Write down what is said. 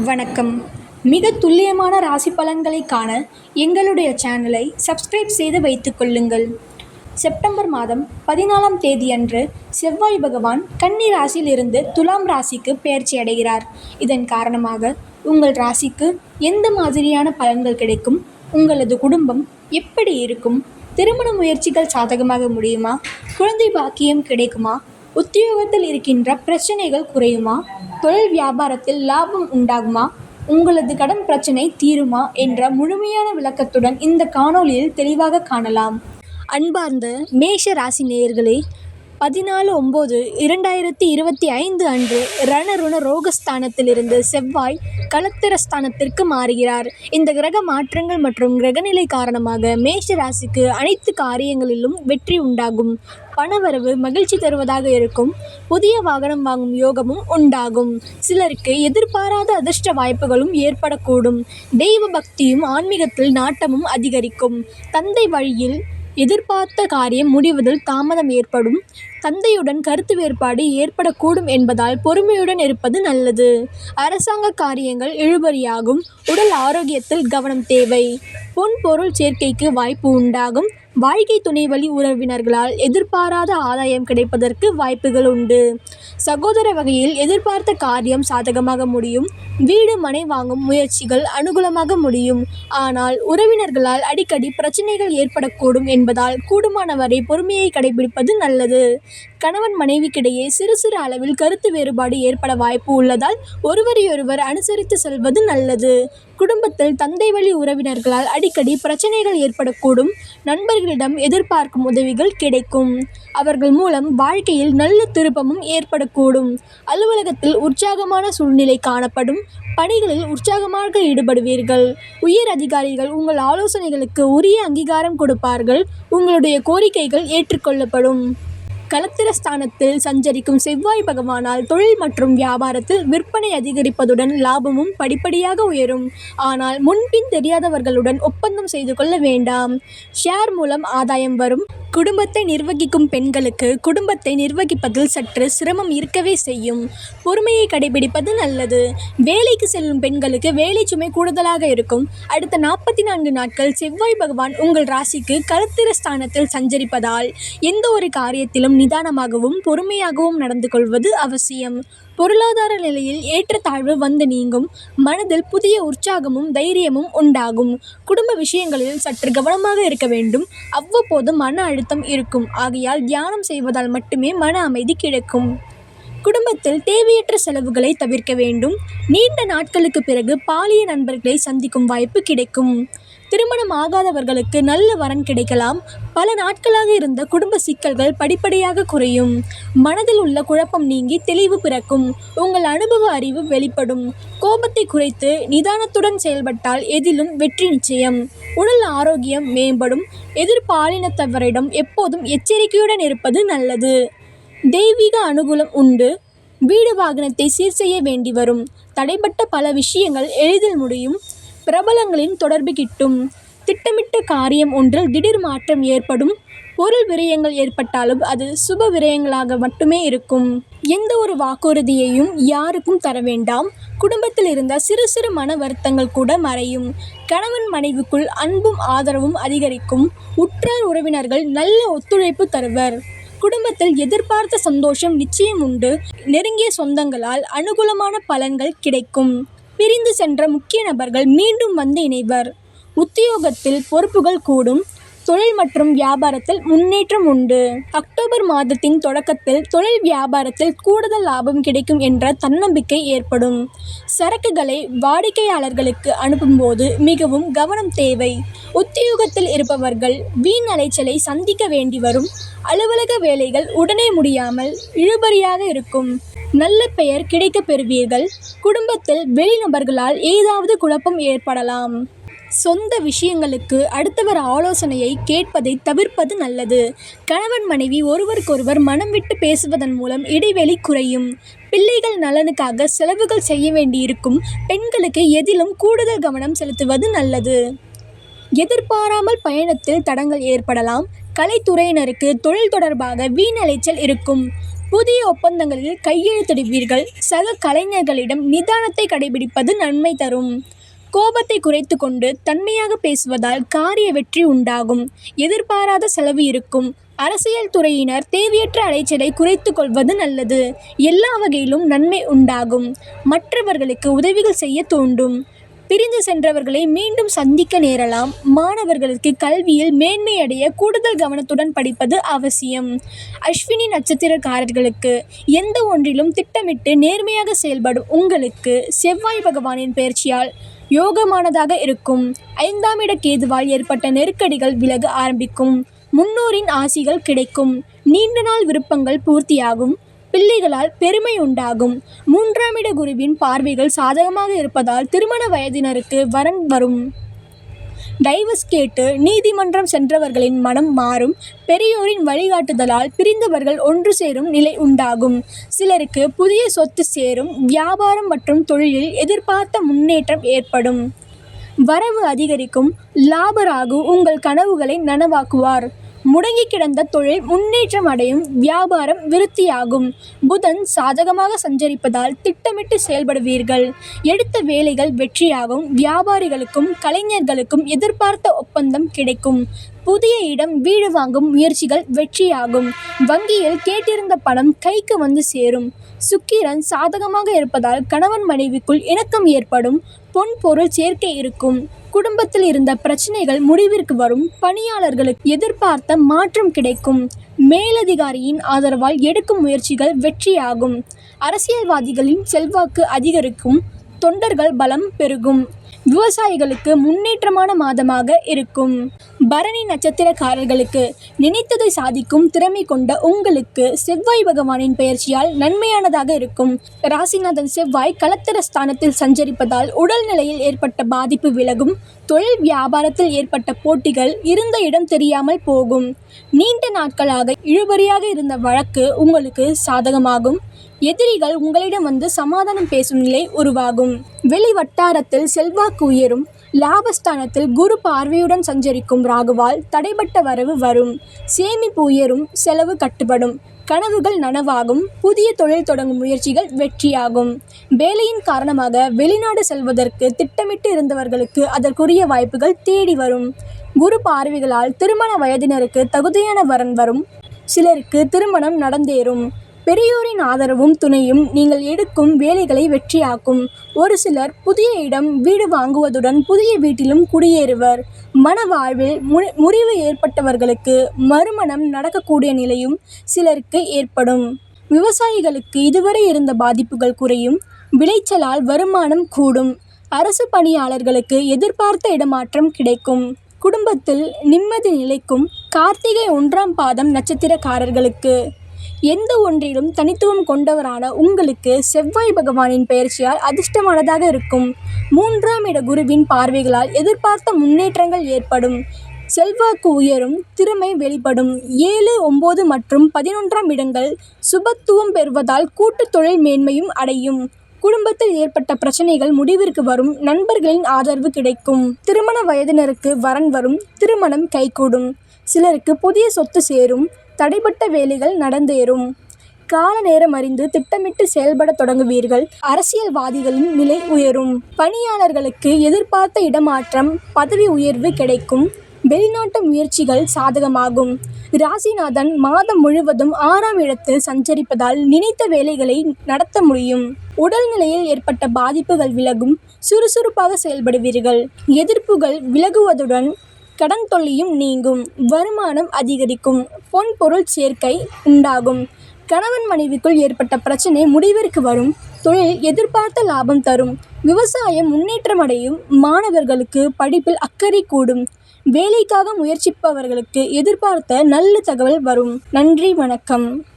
வணக்கம். மிக துல்லியமான ராசி பலன்களை காண எங்களுடைய சேனலை சப்ஸ்கிரைப் செய்து வைத்துக் கொள்ளுங்கள். செப்டம்பர் மாதம் 14ஆம் தேதியன்று செவ்வாய் பகவான் கன்னி ராசியிலிருந்து துலாம் ராசிக்கு பெயர்ச்சி அடைகிறார். இதன் காரணமாக உங்கள் ராசிக்கு எந்த மாதிரியான பலன்கள் கிடைக்கும், உங்களது குடும்பம் எப்படி இருக்கும், திருமண முயற்சிகள் சாதகமாக முடியுமா, குழந்தை பாக்கியம் கிடைக்குமா, உத்தியோகத்தில் இருக்கின்ற பிரச்சனைகள் குறையுமா, தொழில் வியாபாரத்தில் லாபம் உண்டாகுமா, உங்களது கடன் பிரச்சனை தீருமா என்ற முழுமையான விளக்கத்துடன் இந்த காணொளியில் தெளிவாக காணலாம். அன்பார்ந்த மேஷ ராசி நேயர்களே, 14/9/2025 அன்று ரணருண ரோகஸ்தானத்திலிருந்து செவ்வாய் களத்திரஸ்தானத்திற்கு மாறுகிறார். இந்த கிரக மாற்றங்கள் மற்றும் கிரகநிலை காரணமாக மேஷ ராசிக்கு அனைத்து காரியங்களிலும் வெற்றி உண்டாகும். பணவரவு மகிழ்ச்சி தருவதாக இருக்கும். புதிய வாகனம் வாங்கும் யோகமும் உண்டாகும். சிலருக்கு எதிர்பாராத அதிர்ஷ்ட வாய்ப்புகளும் ஏற்படக்கூடும். தெய்வ பக்தியும் ஆன்மீகத்தில் நாட்டமும் அதிகரிக்கும். தந்தை வழியில் எதிர்பார்த்த காரியம் முடிவதில் தாமதம் ஏற்படும். தந்தையுடன் கருத்து வேறுபாடு ஏற்படக்கூடும் என்பதால் பொறுமையுடன் இருப்பது நல்லது. அரசாங்க காரியங்கள் இழுபறியாகும். உடல் ஆரோக்கியத்தில் கவனம் தேவை. பொன் பொருள் சேர்க்கைக்கு வாய்ப்பு உண்டாகும். வாழ்க்கை துணை வழி உறவினர்களால் எதிர்பாராத ஆதாயம் கிடைப்பதற்கு வாய்ப்புகள் உண்டு. சகோதர வகையில் எதிர்பார்த்த காரியம் சாதகமாக முடியும். வீடு மனை வாங்கும் முயற்சிகள் அனுகூலமாக முடியும். ஆனால் உறவினர்களால் அடிக்கடி பிரச்சனைகள் ஏற்படக்கூடும் என்பதால் கூடுமானவரை பொறுமையை கடைபிடிப்பது நல்லது. கணவன் மனைவிக்கிடையே சிறு சிறு அளவில் கருத்து வேறுபாடு ஏற்பட வாய்ப்பு உள்ளதால் ஒருவரையொருவர் அனுசரித்து செல்வது நல்லது. குடும்பத்தில் தந்தை வழி உறவினர்களால் அடிக்கடி பிரச்சனைகள் ஏற்படக்கூடும். நண்பர்களிடம் எதிர்பார்க்கும் உதவிகள் கிடைக்கும். அவர்கள் மூலம் வாழ்க்கையில் நல்ல திருப்பமும் ஏற்படக்கூடும். அலுவலகத்தில் உற்சாகமான சூழ்நிலை காணப்படும். பணிகளில் உற்சாகமாக ஈடுபடுவீர்கள். உயர் அதிகாரிகள் உங்கள் ஆலோசனைகளுக்கு உரிய அங்கீகாரம் கொடுப்பார்கள். உங்களுடைய கோரிக்கைகள் ஏற்றுக்கொள்ளப்படும். களத்திரஸ்தானத்தில் சஞ்சரிக்கும் செவ்வாய் பகவானால் தொழில் மற்றும் வியாபாரத்தில் விற்பனை அதிகரிப்பதுடன் லாபமும் படிப்படியாக உயரும். ஆனால் முன்பின் தெரியாதவர்களுடன் ஒப்பந்தம் செய்து கொள்ள வேண்டாம். ஷேர் மூலம் ஆதாயம் வரும். குடும்பத்தை நிர்வகிக்கும் பெண்களுக்கு குடும்பத்தை நிர்வகிப்பதில் சற்று சிரமம் இருக்கவே செய்யும். பொறுமையை கடைபிடிப்பது நல்லது. வேலைக்கு செல்லும் பெண்களுக்கு வேலை சுமை கூடுதலாக இருக்கும். அடுத்த 44 நாட்கள் செவ்வாய் பகவான் உங்கள் ராசிக்கு களத்திரஸ்தானத்தில் சஞ்சரிப்பதால் எந்த ஒரு காரியத்திலும் நிதானமாகவும் பொறுமையாகவும் நடந்து கொள்வது அவசியம். பொருளாதார நிலையில் ஏற்றத்தாழ்வு வந்து நீங்கும். மனதில் புதிய உற்சாகமும் தைரியமும் உண்டாகும். குடும்ப விஷயங்களில் சற்று கவனமாக இருக்க வேண்டும். அவ்வப்போது மன அழுத்தம் இருக்கும். ஆகையால் தியானம் செய்வதால் மட்டுமே மன அமைதி கிடைக்கும். குடும்பத்தில் தேவையற்ற செலவுகளை தவிர்க்க வேண்டும். நீண்ட நாட்களுக்கு பிறகு பாலிய நண்பர்களை சந்திக்கும் வாய்ப்பு கிடைக்கும். திருமணம் ஆகாதவர்களுக்கு நல்ல வரன் கிடைக்கலாம். பல நாட்களாக இருந்த குடும்ப சிக்கல்கள் படிப்படியாக குறையும். மனதில் உள்ள குழப்பம் நீங்கி தெளிவு பிறக்கும். உங்கள் அனுபவ அறிவு வெளிப்படும். கோபத்தை குறைத்து நிதானத்துடன் செயல்பட்டால் எதிலும் வெற்றி நிச்சயம். உடல் ஆரோக்கியம் மேம்படும். எதிர்பாலினத்தவரிடம் எப்போதும் எச்சரிக்கையுடன் இருப்பது நல்லது. தெய்வீக அனுகூலம் உண்டு. வீடு வாகனத்தை சீர் செய்ய வேண்டி வரும். தடைப்பட்ட பல விஷயங்கள் எளிதில் முடியும். பிரபலங்களின் தொடர்பு கிட்டும். திட்டமிட்ட காரியம் ஒன்றில் திடீர் மாற்றம் ஏற்படும். பொருள் விரயங்கள் ஏற்பட்டாலும் அது சுப விரயங்களாக மட்டுமே இருக்கும். எந்த ஒரு வாக்குறுதியையும் யாருக்கும் தர வேண்டாம். குடும்பத்தில் இருந்த சிறு சிறு மன வருத்தங்கள் கூட மறையும். கணவன் மனைவிக்குள் அன்பும் ஆதரவும் அதிகரிக்கும். உற்றார் உறவினர்கள் நல்ல ஒத்துழைப்பு தருவர். குடும்பத்தில் எதிர்பார்த்த சந்தோஷம் நிச்சயம் உண்டு. நெருங்கிய சொந்தங்களால் அனுகூலமான பலன்கள் கிடைக்கும். பிரிந்து சென்ற முக்கிய நபர்கள் மீண்டும் வந்து இணைவர். உத்தியோகத்தில் பொறுப்புகள் கூடும். தொழில் மற்றும் வியாபாரத்தில் முன்னேற்றம் உண்டு. அக்டோபர் மாதத்தின் தொடக்கத்தில் தொழில் வியாபாரத்தில் கூடுதல் லாபம் கிடைக்கும் என்ற தன்னம்பிக்கை ஏற்படும். சரக்குகளை வாடிக்கையாளர்களுக்கு அனுப்பும்போது மிகவும் கவனம் தேவை. உத்தியோகத்தில் இருப்பவர்கள் வீண் அலைச்சலை சந்திக்க வேண்டி வரும். அலுவலக வேலைகள் உடனே முடியாமல் இழுபறியாக இருக்கும். நல்ல பெயர் கிடைக்க பெறுவீர்கள். குடும்பத்தில் வெளிநபர்களால் ஏதாவது குழப்பம் ஏற்படலாம். சொந்த விஷயங்களுக்கு அடுத்தவர் ஆலோசனையை கேட்பதை தவிர்ப்பது நல்லது. கணவன் மனைவி ஒருவருக்கொருவர் மனம் விட்டு பேசுவதன் மூலம் இடைவெளி குறையும். பிள்ளைகள் நலனுக்காக செலவுகள் செய்ய வேண்டியிருக்கும். பெண்களுக்கு எதிலும் கூடுதல் கவனம் செலுத்துவது நல்லது. எதிர்பாராமல் பயணத்தில் தடங்கள் ஏற்படலாம். கலைத்துறையினருக்கு தொழில் தொடர்பாக வீண் அலைச்சல் இருக்கும். புதிய ஒப்பந்தங்களில் கையெழுத்திடுவீர்கள். சக கலைஞர்களிடம் நிதானத்தை கடைபிடிப்பது நன்மை தரும். கோபத்தை குறைத்து கொண்டு தன்மையாக பேசுவதால் காரிய வெற்றி உண்டாகும். எதிர்பாராத செலவு இருக்கும். அரசியல் துறையினர் தேவையற்ற அலைச்சலை குறைத்து கொள்வது நல்லது. எல்லா வகையிலும் நன்மை உண்டாகும். மற்றவர்களுக்கு உதவிகள் செய்ய தூண்டும். பிரிந்து சென்றவர்களை மீண்டும் சந்திக்க நேரலாம். மாணவர்களுக்கு கல்வியில் மேன்மையடைய கூடுதல் கவனத்துடன் படிப்பது அவசியம். அஸ்வினி நட்சத்திரக்காரர்களுக்கு எந்த ஒன்றிலும் திட்டமிட்டு நேர்மையாக செயல்படும் உங்களுக்கு செவ்வாய் பகவானின் பெயர்ச்சியால் யோகமானதாக இருக்கும். 5ஆம் இட கேதுவால் ஏற்பட்ட நெருக்கடிகள் விலக ஆரம்பிக்கும். முன்னோரின் ஆசிகள் கிடைக்கும். நீண்ட நாள் விருப்பங்கள் பூர்த்தியாகும். பிள்ளைகளால் பெருமை உண்டாகும். 3ஆம் இட குருவின் பார்வைகள் சாதகமாக இருப்பதால் திருமண வயதினருக்கு வரன் வரும். டைவர்ஸ் கேட்டு நீதிமன்றம் சென்றவர்களின் மனம் மாறும். பெரியோரின் வழிகாட்டுதலால் பிரிந்தவர்கள் ஒன்று சேரும் நிலை உண்டாகும். சிலருக்கு புதிய சொத்து சேரும். வியாபாரம் மற்றும் தொழிலில் எதிர்பார்த்த முன்னேற்றம் ஏற்படும். வரவு அதிகரிக்கும். லாபராகு உங்கள் கனவுகளை நனவாக்குவார். முடங்கி கிடந்த தொழில் முன்னேற்றம் அடையும். வியாபாரம் விருத்தியாகும். புதன் சாதகமாக சஞ்சரிப்பதால் திட்டமிட்டு செயல்படுவீர்கள். எடுத்த வேலைகள் வெற்றியாகும். வியாபாரிகளுக்கும் கலைஞர்களுக்கும் எதிர்பார்த்த ஒப்பந்தம் கிடைக்கும். புதிய இடம் வீடு வாங்கும் முயற்சிகள் வெற்றியாகும். வங்கியில் கேட்டிருந்த பணம் கைக்கு வந்து சேரும். சுக்கிரன் சாதகமாக இருப்பதால் கணவன் மனைவிக்குள் இணக்கம் ஏற்படும். பொன் பொருள் சேர்க்கை இருக்கும். குடும்பத்தில் இருந்த பிரச்சனைகள் முடிவிற்கு வரும். பணியாளர்களுக்கு எதிர்பார்த்த மாற்றம் கிடைக்கும். மேலதிகாரியின் ஆதரவால் எடுக்கும் முயற்சிகள் வெற்றியாகும். அரசியல்வாதிகளின் செல்வாக்கு அதிகரிக்கும். தொண்டர்கள் பலம் பெருகும். விவசாயிகளுக்கு முன்னேற்றமான மாதமாக இருக்கும். பரணி நட்சத்திரக்காரர்களுக்கு நினைத்ததை சாதிக்கும் திறமை கொண்ட உங்களுக்கு செவ்வாய் பகவானின் பெயர்ச்சியால் நன்மையானதாக இருக்கும். ராசிநாதன் செவ்வாய் களத்திர ஸ்தானத்தில் சஞ்சரிப்பதால் உடல்நிலையில் ஏற்பட்ட பாதிப்பு விலகும். தொழில் வியாபாரத்தில் ஏற்பட்ட போட்டிகள் இருந்த இடம் தெரியாமல் போகும். நீண்ட நாட்களாக இழுபறியாக இருந்த வழக்கு உங்களுக்கு சாதகமாகும். எதிரிகள் உங்களிடம் வந்து சமாதானம் பேசும் நிலை உருவாகும். வெளி வட்டாரத்தில் செல்வாக்கு உயரும். லாபஸ்தானத்தில் குரு பார்வையுடன் சஞ்சரிக்கும் ராகுவால் தடைபட்ட வரவு வரும். சேமிப்பு உயரும். செலவு கட்டுப்படும். கனவுகள் நனவாகும். புதிய தொழில் தொடங்கும் முயற்சிகள் வெற்றியாகும். வேலையின் காரணமாக வெளிநாடு செல்வதற்கு திட்டமிட்டு இருந்தவர்களுக்கு அதற்குரிய வாய்ப்புகள் தேடி வரும். குரு பார்வைகளால் திருமண வயதினருக்கு தகுதியான வரன் வரும். சிலருக்கு திருமணம் நடந்தேறும். பெரியோரின் ஆதரவும் துணையும் நீங்கள் எடுக்கும் வேலைகளை வெற்றியாக்கும். ஒரு சிலர் புதிய இடம் வீடு வாங்குவதுடன் புதிய வீட்டிலும் குடியேறுவர். மன வாழ்வில் முறிவு ஏற்பட்டவர்களுக்கு மறுமணம் நடக்கக்கூடிய நிலையும் சிலருக்கு ஏற்படும். விவசாயிகளுக்கு இதுவரை இருந்த பாதிப்புகள் குறையும். விளைச்சலால் வருமானம் கூடும். அரசு பணியாளர்களுக்கு எதிர்பார்த்த இடமாற்றம் கிடைக்கும். குடும்பத்தில் நிம்மதி நிலைக்கும். கார்த்திகை 1ஆம் பாதம் நட்சத்திரக்காரர்களுக்கு எந்த ஒன்றிலும் தனித்துவம் கொண்டவரான உங்களுக்கு செவ்வாய் பகவானின் பெயர்ச்சியால் அதிர்ஷ்டமானதாக இருக்கும். 3ஆம் இட குருவின் பார்வைகளால் எதிர்பார்த்த முன்னேற்றங்கள் ஏற்படும். செல்வாக்கு உயரும். திறமை வெளிப்படும். 7, 9 மற்றும் 11ஆம் இடங்கள் சுபத்துவம் பெறுவதால் கூட்டு தொழில் மேன்மையும் அடையும். குடும்பத்தில் ஏற்பட்ட பிரச்சனைகள் முடிவிற்கு வரும். நண்பர்களின் ஆதரவு கிடைக்கும். திருமண வயதினருக்கு வரன் வரும். திருமணம் கைகூடும். சிலருக்கு புதிய சொத்து சேரும். தடைப்பட்ட வேலைகள் நடந்தேறும். கால நேரம் அறிந்து திட்டமிட்டு செயல்பட தொடங்குவீர்கள். அரசியல்வாதிகளின் நிலை உயரும். பணியாளர்களுக்கு எதிர்பார்த்த இடமாற்றம் பதவி உயர்வு கிடைக்கும். வெளிநாட்டு முயற்சிகள் சாதகமாகும். ராசிநாதன் மாதம் முழுவதும் 6ஆம் இடத்தில் சஞ்சரிப்பதால் நினைத்த வேலைகளை நடத்த முடியும். உடல்நிலையில் ஏற்பட்ட பாதிப்புகள் விலகும். சுறுசுறுப்பாக செயல்படுவீர்கள். எதிர்ப்புகள் விலகுவதுடன் கடன் தொல்லையும் நீங்கும். வருமானம் அதிகரிக்கும். பொன் பொருள் சேர்க்கை உண்டாகும். கணவன் மனைவிக்குள் ஏற்பட்ட பிரச்சனை முடிவிற்கு வரும். தொழில் எதிர்பார்த்த லாபம் தரும். விவசாயம் முன்னேற்றமடையும். மாணவர்களுக்கு படிப்பில் அக்கறை கூடும். வேலைக்காக முயற்சிப்பவர்களுக்கு எதிர்பார்த்த நல்ல தகவல் வரும். நன்றி, வணக்கம்.